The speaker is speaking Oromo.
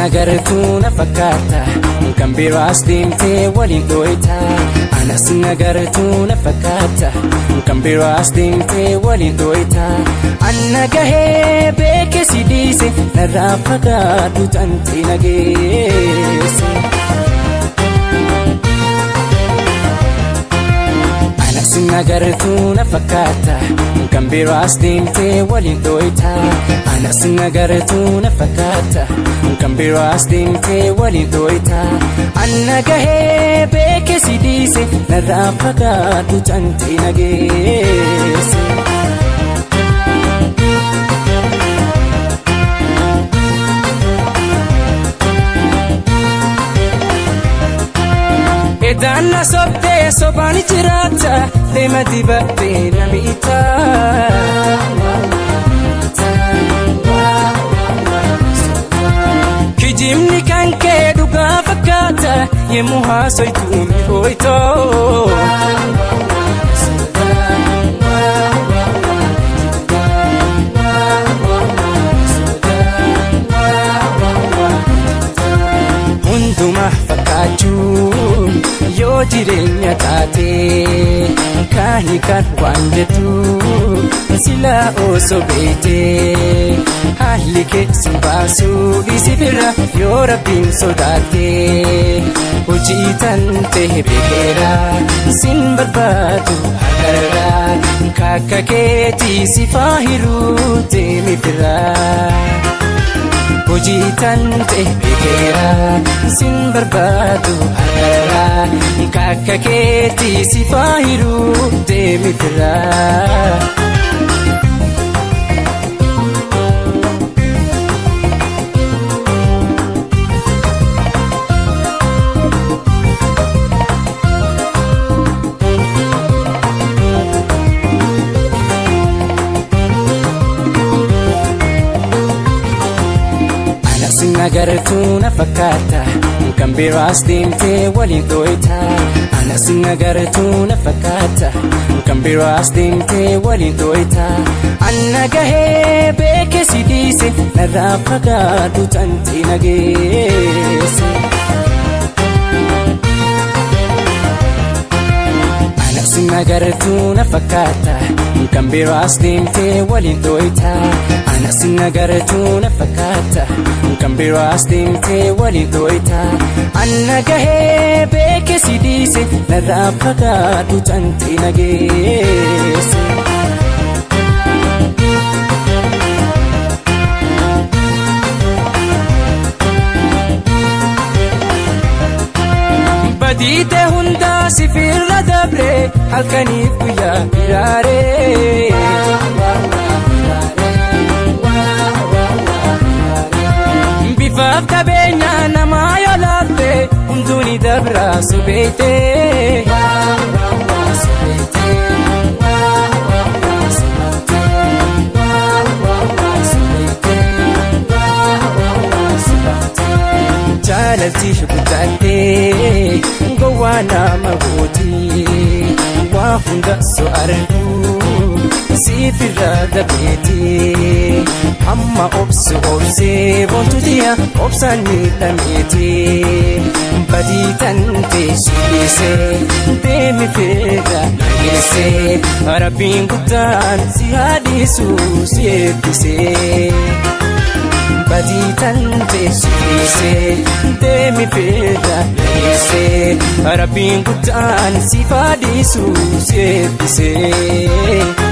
nagartuu na fakkaata kan biraas deemtee waliin dho'ita. Anas nagartuu na fakkaata kan biraas deemtee waliin dho'ita. Anna gahee beekee si dhiise narraa fagaadhu tantii nageesse. Anas nagartuu na fakkaata kan biraas deemtee waliin dho'ita. Anas nagartuu na fakkaata kan biraas deemtee waliin dho'ita. Anna gahee beekee si dhiise narraa fagaadhu tantii nageesse. Edaanna sobdee sobaan jiraata deema dibattee na miita. Kijimni kan kee dhugaa fakkaata yemmuu haasoytu mi'ooytoo. Hundumaa fakkaachuun yoo jireenya taatee kaani kan waan jettu silaa osoo beektee haalli keessa baasuu dhiisi bira yoo rabbiin sodaattee hojii tan ta'e beekeera sin barbaadu agarra kakka keetii si faahiruu deemi biraa. Hojii tan ta'e beekeera sin barbaadu agarra kakka keetii si faahiruu deemi biraa. Nagartuu na fakkaata kan biraas deemtee waliin dho'ita. Anas nagartuu na fakkaata kan biraas deemtee waliin dho'ita. Anna gahee beekee si dhiise narraa fagaadhu tantii nageesse. Anas nagartuu na fakkaata kan biraas deemtee waliin dho'ita. Anas nagartuu na fakkaata kan biraas deemtee waliin dho'ita. Anna gahee beekee si dhiise narraa fagaadhu tantii nageesse. Badiite hundaa sifirra dabree halkaniif guyyaa biraaree. Bifaaf qabeenya namaa yoo laatte hunduuni dabraa subeeytee. Jaalalti guddattee gowwaa nama gootii waa hunda so arguu siifirra dabeetee amma obsu obsee boontuutiya obsaan miidhameetee badii tan teessisee deemi feera nageessee rabbiin guddaan si haadhiisuu si eebbisee. Badii tan teessisee deemi feera nageessee rabbiin guddaan si haadhiisuu si eebbisee.